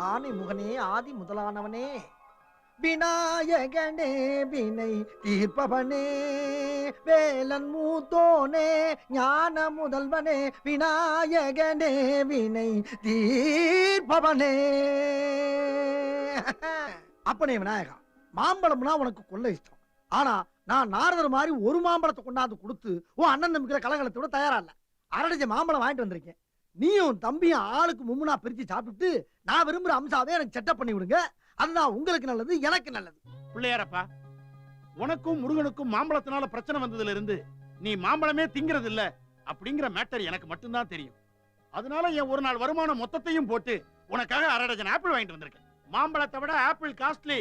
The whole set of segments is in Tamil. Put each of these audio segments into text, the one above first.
ஆனை முகனே ஆதி முதலானவனே விநாயகனே வினை தீர்ப்பவனே வேலன் மூத்தோனே ஞான முதல்வனே விநாயகனே வினை தீர்ப்பவனே. அப்பனே விநாயகா, மாம்பழம்னா உனக்கு கொள்ள இஷ்டம். ஆனா நான் நாரதர் மாதிரி ஒரு மாம்பழத்தை கொண்டாந்து கொடுத்து உன் அண்ணன் நம்பிக்கிற கலகலத்தோட தயாரா இல்ல. அரடிஞ்ச மாம்பழம் வாங்கிட்டு வந்திருக்கேன். நீயும் தம்பியும் ஆளுக்கு மும்முனா பிரிச்சு சாப்பிட்டு நான் விரும்புற அம்சாவே எனக்கு செட்டப் பண்ணி விடுங்க. அதுதான் உங்களுக்கு நல்லது, எனக்கு நல்லது. பிள்ளையாரப்பா, உனக்கும் முருகனுக்கும் மாம்பழத்தினால பிரச்சனை வந்ததுல இருந்து நீ மாம்பழமே திங்கிறது இல்ல அப்படிங்கிற மேட்டர் எனக்கு மட்டும்தான் தெரியும். அதனால என் ஒரு நாள் வருமானம் மொத்தத்தையும் போட்டு உனக்காக 1/2 டஜன் ஆப்பிள் வாங்கிட்டு வந்திருக்கேன். மாம்பழத்தை விட ஆப்பிள் காஸ்ட்லி.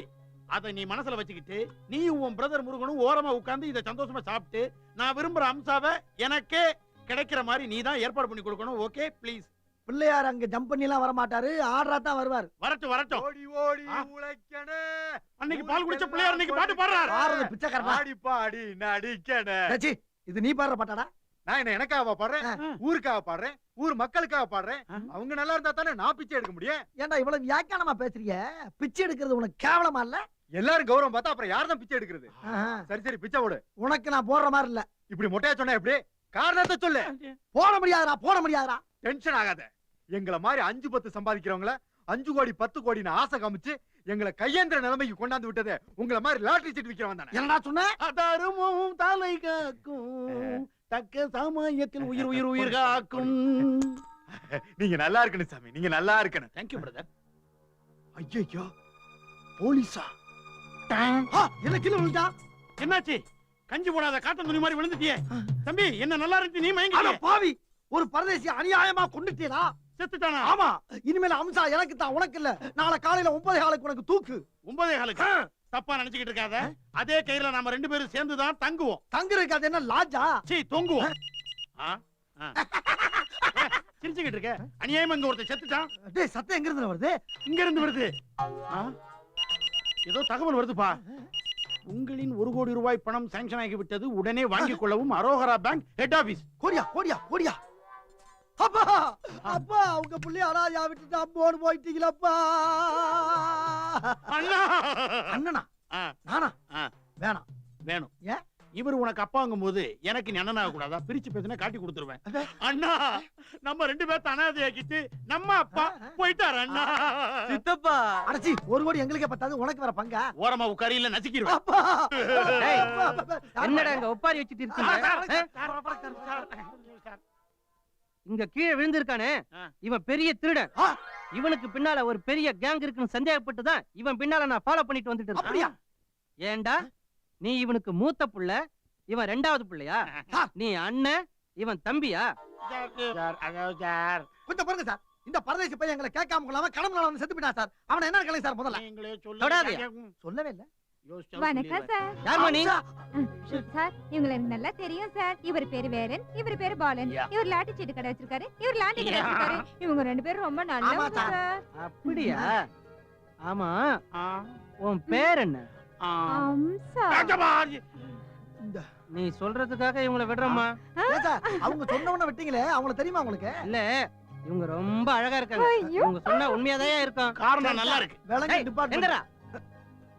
அதை நீ மனசுல வச்சுக்கிட்டு நீயும் உன் பிரதர் முருகனும் ஓரமா உட்கார்ந்து இதை சந்தோஷமா சாப்பிட்டு நான் விரும்புற அம்சாவை எனக்கே கிடைக்கிற மாதிரி நீ தான் ஏற்பாடு பண்ணி கொடுக்கணும். Okay please. பிள்ளையார் அங்க ஜம்ப் பண்ணி எல்லாம் வர மாட்டாரு, ஆடுறா தான் வருவார். வரட்டும் வரட்டும். ஓடி ஓடி உழைக்கணே. அன்னைக்கு பால் குடிச்ச பிள்ளையார் இன்னைக்கு பாட்டு பாடுறாரு. ஆடுறது பிச்சைக்காரனா? ஆடி பாடி நடிக்கணே. டச்சி, இது நீ பாடுற பாட்டாடா? நான் என்ன எனக்காக பாடுறேன், ஊருக்காக பாடுறேன், ஊர் மக்களுக்காக பாடுறேன். அவங்க நல்லா இருந்தா தானே நான் பிச்சை எடுக்க முடியும். ஏன்டா இவ்வளவு வியாக்கியானமா பேசுறீங்க? பிச்சை எடுக்கிறது உனக்கு கேவலமா இல்ல? எல்லாரும் கௌரவம் பார்த்தா அப்புறம் யார் தான் பிச்சை எடுக்கிறது? சரி சரி பிச்சை போடு. உனக்கு நான் போடுற மாதிரி இல்ல. இப்படி மொட்டையா சொன்னா எப்படி? காரணத்தை சொல்லு. போட முடியாதுடா, போட முடியாதுடா. டென்ஷன் ஆகாத. எங்களை மாதிரி 5-10 சம்பாதிக்கிறவங்கள 5 கோடி 10 கோடின்னு ஆசை காமிச்சு எங்களை கையேந்திர நிலைமைக்கு கொண்டாந்து விட்டது உங்களை மாதிரி லாட்டரி சீட் விக்கிறவன் தானே. என்னடா சொன்ன? அதருமும் தலை காக்கும் தக்க சமயத்தில் உயிர் உயிர் உயிர் காக்கும். நீங்க நல்லா இருக்கணும் சாமி, நீங்க நல்லா இருக்கணும். Thank you brother. ஐயோ போலீஸா? என்ன கீழ விழுந்தா? என்னாச்சு? கஞ்சி போடாத காட்டன் துணி மாதிரி விழுந்துட்டியே. தம்பி என்ன நல்லா இருந்துச்சு, நீ மயங்கி. அட பாவி, ஒரு பரதேசி அநியாயமா கொன்னுட்டீடா. செத்துட்டானா? ஆமா, இனிமேல் அம்சா எனக்கு தான், உனக்கு இல்ல. நாளை காலையில 9:15 உனக்கு தூக்கு. 9:15? தப்பா நினைச்சுக்கிட்டு இருக்காத. அதே கயிறுல நாம 2 பேரும் சேர்ந்து தான் தங்குவோம். தங்குறதுக்கு அது என்ன லாட்ஜா? சீ, தொங்குவோம். சிரிச்சுக்கிட்டு இருக்க. அநியாயமா இங்க ஒருத்தர் செத்துட்டான். டேய், சத்தம் எங்க இருந்து வருது? இங்க இருந்து வருது. ஏதோ தகவல் வருதுப்பா. உங்களின் 1 கோடி ரூபாய் பணம் சாங்ஷன் ஆகிவிட்டது, உடனே வாங்கிக் கொள்ளவும். அரோகரா பேங்க் ஹெட் ஆபீஸ். கோடியா கோடியா கோடியா. அப்பா அப்பா, உங்க புள்ளி அனாதையா விட்டுட்டு அம்போடு போயிட்டீங்களப்பா. அண்ணா. அண்ணனா? நானா? வேணாம். வேணும். ஏன்? இவர் உனக்கு அப்பாங்கும் போது எனக்கு நீ அண்ணனாக கூடாதா? பிரிச்சு பேசினா காட்டி கொடுத்துருவேன். அண்ணா, நம்ம 2 பேர்த்த அனாதையாக்கிட்டு நம்ம அப்பா போயிட்டாரு. அண்ணா. சித்தப்பா. அடச்சி, 1 கோடி எங்களுக்கே பத்தாது, உனக்கு வர பங்கா? ஓரமா உட்காரி இல்ல நசிக்கிடுவேன். அப்பா. என்னடா இங்க ஒப்பாரி வச்சிட்டு இருக்கீங்க? இங்க கீழே விழுந்திருக்கானே, இவன் பெரிய திருடன். இவனுக்கு பின்னால ஒரு பெரிய கேங் இருக்குன்னு சந்தேகப்பட்டு தான் இவன் பின்னால நான் ஃபாலோ பண்ணிட்டு வந்துட்டு இருக்கேன். ஏண்டா, நீ இவனுக்கு மூத்த புள்ள, இவன் 2வது புள்ளையா? நீ அண்ணன், இவன் தம்பியா? கொஞ்சம் பாருங்க சார், இந்த பரதேசி பையன் எங்களை கேட்காம கொள்ளாம கடம்புல வந்து செத்து போயிட்டான் சார். அவனை என்ன கேளுங்க சார் முதல்ல. சொல்லவே இல்ல. வணக்கம் சார். யார் மணி? சார், இவங்களை எனக்கு நல்லா தெரியும் சார். இவர் பேரு வேலன், இவர் பேரு பாலன். இவர் லாட்டி சீட்டு கடை வச்சிருக்காரு, இவர் லாண்டி கடை வச்சிருக்காரு. இவங்க 2 பேரும் ரொம்ப நல்லவங்க சார். அப்படியா? ஆமா, உன் பேர் என்ன? அம்சா. நீ சொல்றதுக்காக இவங்களை விடுறோமா? அவங்க சொன்னவன விட்டீங்களே, அவங்கள தெரியுமா உங்களுக்கு? இல்ல, இவங்க ரொம்ப அழகா இருக்காங்க. இவங்க சொன்னா உண்மையாதான் இருக்கும். காரணம் நல்லா இருக்கு. விலங்கு டிபார்ட்மெண்ட்.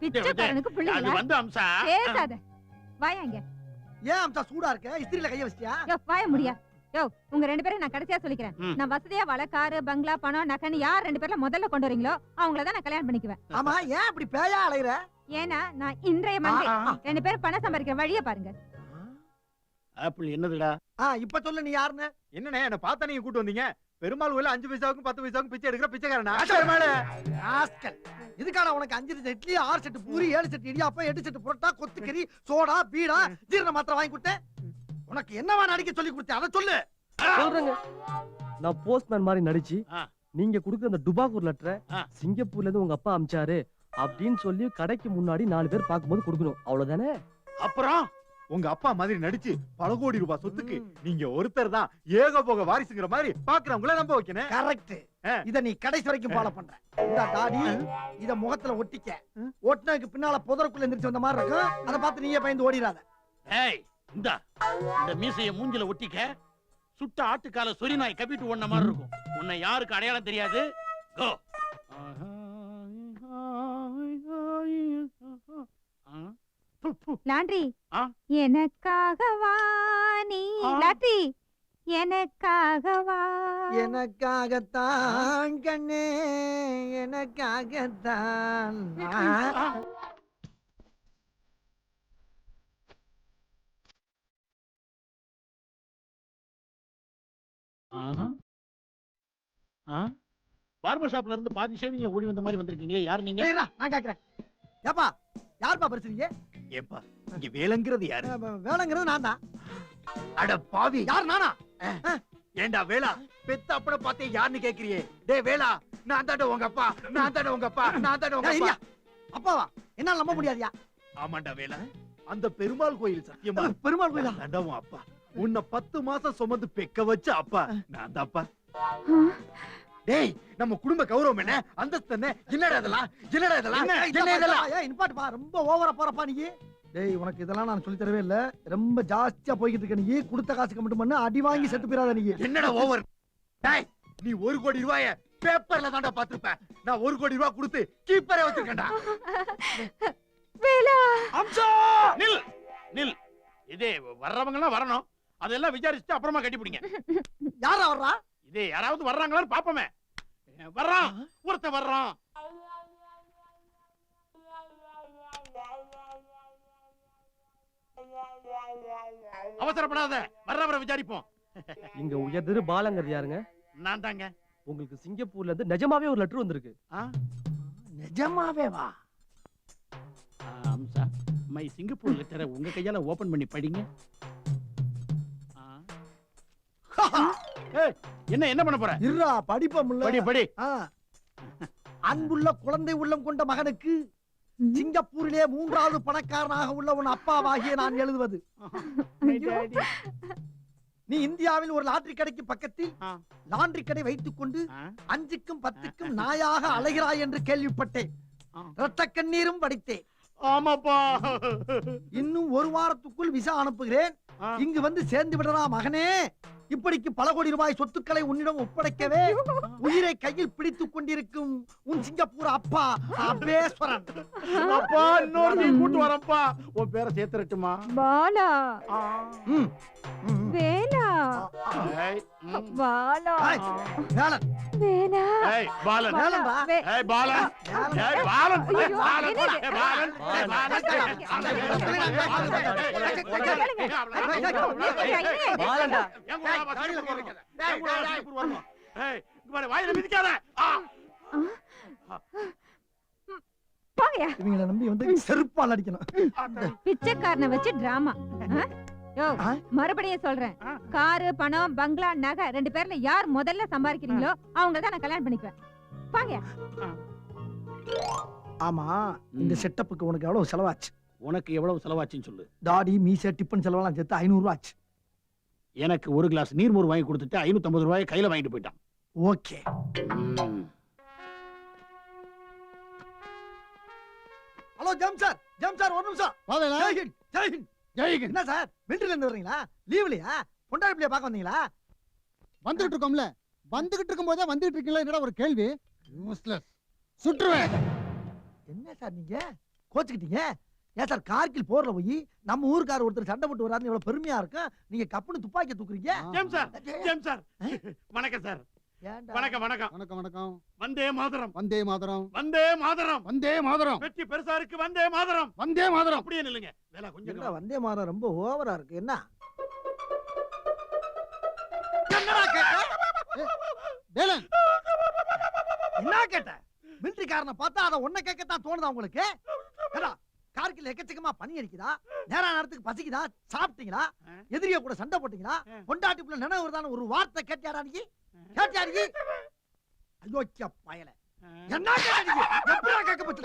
பிச்சைக்காரனுக்கு பிள்ளை அது வந்து அம்சா. பேசாத. வாயாங்க. ஏன் அம்சா சூடா இருக்க? இஸ்திரியில கைய வச்சிட்டியா? யோ, வாய முடியா. யோ, உங்க 2 பேரும் நான் கடைசியா சொல்லிக்கிறேன். நான் வசதியா வள, காரு, பங்களா, பணம், நகன்னு யார் 2 பேர்ல முதல்ல கொண்டு வரீங்களோ அவங்கள தான் நான் கல்யாணம் பண்ணிக்குவேன். ஆமா, ஏன் இப்படி பேயா அலையற? ஏன்னா நான் இன்றைய மந்திரி. 2 பேரும் பணம் சம்பாதிக்கிற வழியை பாருங்க. ஆப்பிள் என்னதுடா? இப்ப சொல்லு, நீ யாருன்னு? என்னண்ணே, என்ன பார்த்தா நீங்க கூட்டு வந்தீங்க? பெருமாள் கோயில 5 பைசாவுக்கும் 10 பைசாவுக்கும் பிச்சை எடுக்கிற பிச்சைக்காரனா? இதுக்கான உனக்கு 5 set idli, 6 set puri, 7 set idiyappam, 8 set parotta, கொத்துக்கறி, சோடா, பீடா, ஜீரண மாத்திரை வாங்கி கொடுத்தேன். உனக்கு என்னவா நடிக்க சொல்லி கொடுத்தேன், அதை சொல்லு. சொல்றேங்க. நான் போஸ்ட்மேன் மாதிரி நடிச்சு நீங்க குடுக்குற அந்த டுபாகூர் லெட்டரை சிங்கப்பூர்ல இருந்து உங்க அப்பா அமிச்சாரு அப்படின்னு சொல்லி கடைக்கு முன்னாடி 4 பேர் பார்க்கும்போது கொடுக்கணும். அவ்வளவுதானே? அப்புறம் உங்க அப்பா மாதிரி நடிச்சு பல கோடி ரூபாய் சொத்துக்கு நீங்க ஒருத்தர் தான் ஏக போக வாரிசுங்கிற மாதிரி பாக்குறவங்கள நம்ப வைக்கணும். கரெக்ட். இத நீ கடைசி வரைக்கும் ஃபாலோ பண்ற. இந்த தாடி இத முகத்துல ஒட்டிக்க. ஒட்டினதுக்கு பின்னால புதருக்குள்ள எந்திரிச்சு வந்த மாதிரி இருக்கும். அத பார்த்து நீயே பயந்து ஓடிராத. ஏய், இந்த மீசைய மூஞ்சில ஒட்டிக்க. சுட்ட ஆட்டுக்கால சொரி நாய் கப்பிட்டு ஓடுன மாதிரி இருக்கும். உன்னை யாருக்கு அடையாளம் தெரியாது. கோ. லாண்ட்ரி ஆ? எனக்காகவா நீ ஆ? லாண்ட்ரி எனக்காகவா எனக்காகத்தான் கண்ணே எனக்காகத்தான் பார்பர் ஷாப்ல இருந்து பாதி ஷேவிங்க ஓடி வந்த மாதிரி வந்திருக்கீங்க. யார் நீங்க? ஏய்டா, நான் கேக்குறேன். ஏப்பா யாருப்பா பேசுறீங்க? ஏப்பா இங்க வேலைங்கிறது யாரு? வேலைங்கிறது நான் தான். அட பாவி, யார் நானா? ஏண்டா வேலா பெத்த அப்பட பார்த்தே யாருன்னு கேக்குறியே? டேய் வேலா, நான் தாண்ட உங்க அப்பா, நான் தாண்ட உங்க அப்பா, நான் தாண்ட உங்க அப்பா. அப்பாவா? என்னால நம்ப முடியாதியா? ஆமாண்டா வேலா, அந்த பெருமாள் கோயில் சத்தியமா பெருமாள் கோயிலா? தாண்டா உன் அப்பா. உன்னை 10 மாசம் சுமந்து பெக்க வச்ச அப்பா நான் தான்ப்பா. டேய் நம்ம குடும்ப கௌரவம் என்ன, அந்தஸ்து என்ன? என்னடா இதெல்லாம், என்னடா இதெல்லாம், என்ன இதெல்லாம்? ஏய் நிப்பாட்டுப்பா, ரொம்ப ஓவரா போறப்பா நீ. டேய் உனக்கு இதெல்லாம் நான் சொல்லி தரவே இல்ல. ரொம்ப ஜாஸ்தியா போய்கிட்டு இருக்க நீ. கொடுத்த காசுக்கு மட்டும் பண்ணு, அடி வாங்கி செத்து போயிடாத நீ. என்னடா ஓவர்? டேய் நீ 1 கோடி ரூபாய பேப்பர்ல தான்டா பாத்துப்ப. நான் 1 கோடி ரூபாய் கொடுத்து கீப்பரே வச்சிருக்கேன்டா. வேலா அம்சா நில் நில். இதே வர்றவங்க எல்லாம் வரணும். அதெல்லாம் விசாரிச்சுட்டு அப்புறமா கட்டி பிடிங்க. யாரா வர்றா? இதே யாராவது வர்றாங்களான்னு பாப்போமே. வர்றான், ஒருத்த வர்றான். அவசரப்படாத, வர்றவரை விசாரிப்போம். இங்க உயர்திரு பாலங்கிறது யாருங்க? நான் தாங்க. உங்களுக்கு சிங்கப்பூர்ல இருந்து நிஜமாவே ஒரு லெட்டர் வந்திருக்கு. நிஜமாவே வா. அம்சா, மை சிங்கப்பூர் லெட்டரை உங்க கையால ஓபன் பண்ணி படிங்க. ஏய், என்ன என்ன பண்ண போற? இருடா படிப்பமுல்ல. படி படி. அன்புள்ள குழந்தை உள்ளம் கொண்ட மகனுக்கு சிங்கப்பூரிலே 3வது பணக்காரனாக உள்ள உன் அப்பாவாகிய நான் எழுதுவது. நீ இந்தியாவில் ஒரு லாட்டரி கடைக்கு பக்கத்தில் லாண்டரி கடை வைத்துக் கொண்டு 5க்கும் 10க்கும் நாயாக அலைகிறாய் என்று கேள்விப்பட்டேன். ரத்த கண்ணீரும் படித்தேன். ஆமாப்பா. இன்னும் 1 வாரத்துக்குள் விசா அனுப்புகிறேன். இங்கு வந்து சேர்ந்து விடறா மகனே. இப்படிக்கு பல கோடி ரூபாய் சொத்துக்களை உன்னிடம் ஒப்படைக்கவே உயிரை கையில் பிடித்துக் கொண்டிருக்கும் உன் சிங்கப்பூர் அப்பா அபேஸ்வரன். அப்பா இன்னொரு நீ கூட்டு வரப்பா. உன் பேரை சேர்த்துறட்டுமா? பாலா வேலா ஏய், பாலா வேலன் வேலா ஏய் பாலன். வேலன்டா. ஏய் பாலன். ஏய் பாலன். ஏய் பாலன். ஏய் பாலன். ஏய் பாலன். பாலண்டா. வாயில மிதிக்காத. போங்கயா. இவங்களை நம்பி வந்து செருப்பால் அடிக்கணும். பிச்சைக்காரனை வச்சு டிராமா. யோ மறுபடியும் சொல்றேன், காரு பணம் பங்களா நகை 2 பேர்ல யார் முதல்ல சம்பாதிக்கிறீங்களோ அவங்க தான் நான் கல்யாணம் பண்ணிக்குவேன். போங்கயா. ஆமா, இந்த செட்டப்புக்கு உனக்கு எவ்வளவு செலவாச்சு? உனக்கு எவ்வளவு செலவாச்சுன்னு சொல்லு. தாடி மீசை டிப்பன் செலவெல்லாம் சேர்த்து 500 ரூபாய் ஆச்சு. எனக்கு 1 கிளாஸ் நீர்மோர் வாங்கி கொடுத்துட்டு 550 ரூபாய் கையில வாங்கிட்டு போயிட்டான். ஓகே. ஹலோ ஜம் சார் ஒரு நிமிஷம். ஜெய் ஹிந்த், ஜெய் ஹிந்த். ஜெய் ஹிந்த். என்ன சார் மிலிட்டரில இருந்து வர்றீங்களா? லீவ்லயா? பொண்டாட்டி பிள்ளைய பார்க்க வந்தீங்களா? வந்துகிட்டு இருக்கோம்ல, வந்துகிட்டு இருக்கும்போதே வந்துகிட்டு இருக்கீங்களா? என்னடா ஒரு கேள்வி? யூஸ்லெஸ். சுற்றுவேன். என்ன சார் நீங்க கோச்சுக்கிட்டீங்க? ஏன் சார் கார்கில் போர்ல போய் நம்ம ஊருக்கார ஒருத்தர் சண்டை போட்டு வராருன்னு எவ்வளவு பெருமையா இருக்கும். நீங்க கப்புன்னு துப்பாக்கி தூக்குறீங்க. ஜேம்ஸ் சார் வணக்கம் சார். ஏன்டா? வணக்கம் வணக்கம். வணக்கம் வணக்கம். வந்தே மாதரம். வந்தே மாதரம். வந்தே மாதரம். வந்தே மாதரம். வெற்றி பெருசா இருக்கு. வந்தே மாதரம். வந்தே மாதரம். அப்படியே நில்லுங்க. வேலை கொஞ்சம் என்னடா வந்தே மாதம் ரொம்ப ஓவரா இருக்கு. என்ன என்னடா கேட்ட? வேலன். என்ன கேட்ட? மிலிட்டரிக்காரனை பார்த்தா அதை ஒன்ன கேட்கத்தான் தோணுதா உங்களுக்கு? ஏடா கார்கில் எக்கச்சக்கமா பனி அடிக்குதா? நேரா நேரத்துக்கு பசிக்குதா? சாப்பிட்டீங்களா? எதிரிய கூட சண்டை போட்டீங்களா? பொண்டாட்டி புள்ள நினைவு வருதான்னு ஒரு வார்த்தை கேட்டியாடா நீ? கேட்டியா நீ? அயோக்கிய பயல. என்ன கேட்டீங்க? எப்படி கேட்க போச்சு?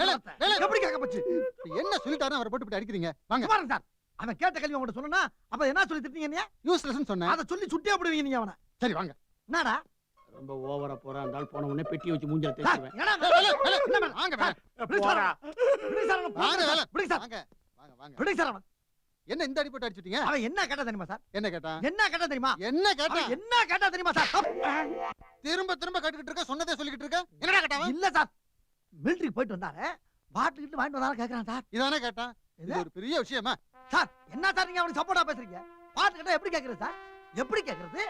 எப்படி கேட்க போச்சு? என்ன சொல்லிட்டாரு அவரை போட்டு இப்படி அடிக்கிறீங்க? வாங்க பாருங்க சார், அவன் கேட்ட கேள்வி உங்கள்ட்ட சொன்னா அப்ப என்ன சொல்லி திட்டீங்க நீ? யூஸ்லெஸ்னு சொன்னேன். அதை சொல்லி சுட்டே போடுவீங்க நீங்க அவனை. சரி வாங்க. என்னடா ரொம்ப ஓவரா போறா. இருந்தால் போன உடனே பெட்டி வச்சு மூஞ்சல சார், தேய்ச்சுவேன். என்னடா வேலன், வேலன், என்ன வாங்க வேலன். விடுங்க சார் அவனை. விடுங்க சார் அவனை. வாங்க வேலன். விடுங்க சார். வாங்க வாங்க வாங்க. விடுங்க சார் அவனை. என்ன இந்த அடி போட்டு அடிச்சிட்டீங்க? அவன் என்ன கேட்டா தெரியுமா சார்? என்ன கேட்டா? என்ன கேட்டா தெரியுமா? என்ன கேட்டா? அவன் என்ன கேட்டா தெரியுமா சார்? திரும்ப திரும்ப கேட்டுக்கிட்டு இருக்க, சொன்னதே சொல்லிக்கிட்டு இருக்க. என்னடா கேட்டா? இல்ல சார், மிலிட்டரிக்கு போயிட்டு வந்தாரு, பாட்டில் கிட்ட வாங்கிட்டு வந்தாரு கேக்குறான் சார். இதானே கேட்டா? இது ஒரு பெரிய விஷயமா? சார் என்ன சார் நீங்க அவனுக்கு சப்போர்ட்டா பேசுறீங்க? பாட்டு கேட்டா எப்படி கேக்குறது சார்? எப்படி கேக்குறது?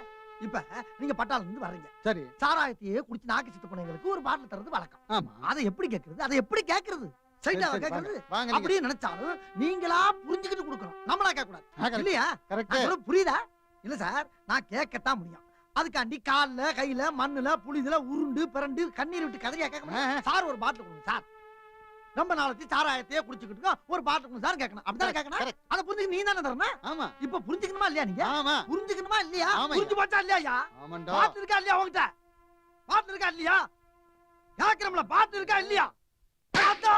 இப்ப நீங்க பட்டாளத்துல இருந்து வர்றீங்க, சரி, சாராயத்தையே குடிச்சு நாக்கு சித்து போனவங்களுக்கு ஒரு பாட்டில் தரது வழக்கம். ஆமா. அதை எப்படி கேக்குறது? அதை எப்படி கேக்குறது? சரிடா சரி, கேக்குறது. வாங்க நீங்க. அப்படியே நினைச்சாலும் நீங்களா புரிஞ்சுக்கிட்டு கொடுக்கணும், நம்மளா கேட்க கூடாது. correct, இல்லையா? correct. நான் சொல்றது புரியுதா? இல்ல சார், நான் கேட்கத்தான் முடியும். அதுக்காண்டி கால்ல கையில மண்ணுல புளிதுல உருண்டு பிறண்டு கண்ணீர் விட்டு கதறியா கேட்க முடியும்? சார் ஒரு பாட்டில் கொடுங்க சார், ரொம்ப நாளைக்கு சாராயத்தையே குடிச்சுக்கிட்டு ஒரு பாட்டில் கொடுங்க சார் கேட்கணும். அப்படிதான் கேட்கணும். correct. அதை புரிஞ்சுக்க நீ தானே தரணும். ஆமா, இப்ப புரிஞ்சுக்கணுமா இல்லையா? நீங்க ஆமா, புரிஞ்சுக்கணுமா இல்லையா? ஆமாய்யா. புரிஞ்சு போச்சா இல்லையா? ஆமாண்டா. பாட்டு இருக்கா இல்லையா? உங்ககிட்ட பாட்டு இருக்கா இல்லையா? கேட்கிறோம்ல, பாட்டு இருக்கா இல்லையா? தாத்தா!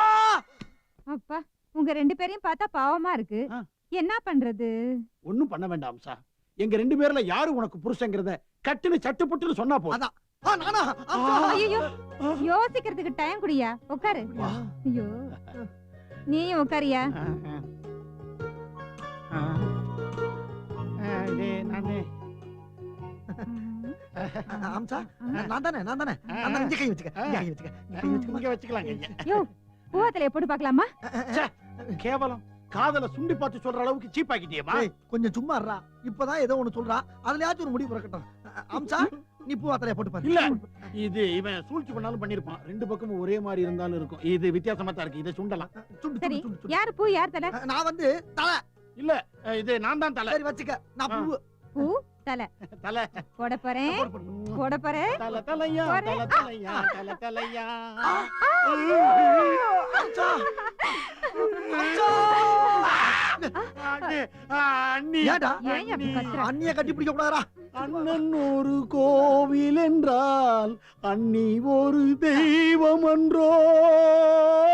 அப்பா உங்க 2 பேரையும் பார்த்தா பாவமா இருக்கு. ஆ. என்ன பண்றது? ஒண்ணும் பண்ண வேண்டாம் அம்சா. எங்க 2 பேர்ல யாரு உனக்கு புருஷங்கிறத கட்டுன்னு சட்டுப்புட்டுன்னு சொன்னா போதும். அதான். நானா? ஐயோ யோசிக்கிறதுக்கு டைம் குடியா, உட்காரு. ஐயோ நீயும் உட்காரியா. அம்சா, நான் தானே இங்க கை வச்சுக்க, இங்க கை வச்சுக்க, இங்க கை வச்சுக்க. இங்க வச்சுக்கலாங்க ஐயா. யோ பூவத்திலைய போட்டு பார்க்கலாமா? கேவலம், காதல சுண்டி பார்த்து சொல்ற அளவுக்கு சீப் ஆக்கிட்டியேமா. ஏய், கொஞ்சம் சும்மா இருடா. இப்பதான் ஏதோ ஒண்ணு சொல்றா, அதுலயாச்சும் ஒரு முடிவு பிறக்கட்டும். அம்சா, நீ பூவாத்தலைய போட்டு பாரு. இல்ல, இது இவன் சூழ்ச்சி பண்ணாலும் பண்ணிருப்பான். 2 பக்கமும் ஒரே மாதிரி இருந்தாலும் இருக்கும். இது வித்தியாசமா தான் இருக்கு. இதை சுண்டலாம். சுண்டு, சரி, சுண்டு, சுண்டு. யாரு பூ யார் தலை? நான் வந்து தலை. இல்ல, இது நான் தான் தலை. சரி வச்சுக்க, நான் பூ. பூ தலை தலை போட போறேன், போடு, போடு. போட போறேன். தலை தலையா, போறேன். தலை தலையா, தலை தலையா. அம்சா! அம்சா! அண்ணி, ஏன்டா? ஏன் அப்படி கத்துற? அண்ணிய கட்டி பிடிக்க கூடாதா? அண்ணன் ஒரு கோவில் என்றால் அண்ணி ஒரு தெய்வம் என்றோ.